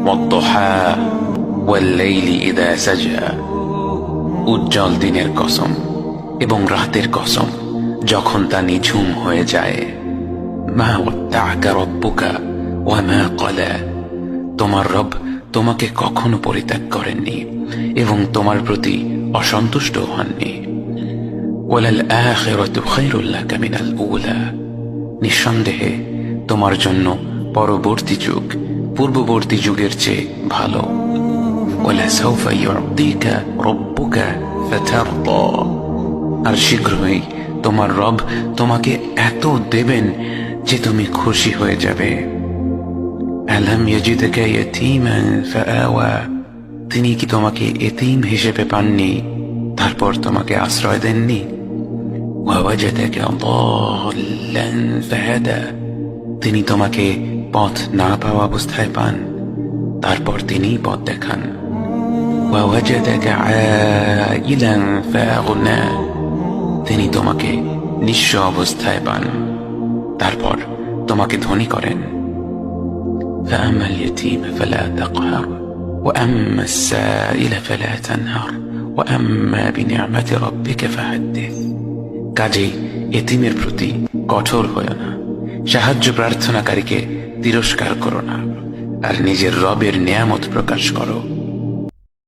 ওয়াদ-দুহা ওয়াল-লাইলি ইযা সাজা, উজ্জ্বল দিনের কসম এবং রাতের কসম যখন তা নিঝুম হয়ে যায়। মা ওয়াদ্দা'আকা রাব্বুকা ওয়া মা ক্বালা, তোমার রব তোমাকে কখনো পরিত্যাগ করেননি এবং তোমার প্রতি অসন্তুষ্ট হননি। ওয়ালাল আখিরাতু খায়রুল লাকা মিনাল উলা, নিঃসন্দেহে তোমার জন্য পরবর্তী যুগ পূর্ববর্তী যুগের চেয়ে ভালো। ওয়ালাসাউফা ইউ'তিকা রাব্বুকা ফাতারদা, আর শীঘ্রই তোমার রব তোমাকে এত দেবেন যে তুমি খুশি হয়ে যাবে। আলাম ইয়াজিদকা ইয়াতীমান ফাআওয়া, তিনি কি তোমাকে এতিম হিসেবে পাননি তারপর তোমাকে আশ্রয় দেননি? ওয়াওয়াজাদাকা দাল্লান ফাহাদা, তিনি তোমাকে পথ না পাওয়া অবস্থায় পান তারপর তিনিই পথ দেখান। ওয়াওয়াজাদাকা আইলান ফাআগনা, তিনি তোমাকে নিঃস্ব অবস্থায় পান তারপর তোমাকে ধনী করেন। فأما اليتيم فلا تقهر وأما السائل فلا تنهر وأما بنعمة ربك فحدث, কাজেই এতিমের প্রতি কঠোর হয়ো না, সাহায্য প্রার্থনাকারীকে তিরস্কার করো না, আর নিজের রবের নেয়ামত প্রকাশ করো।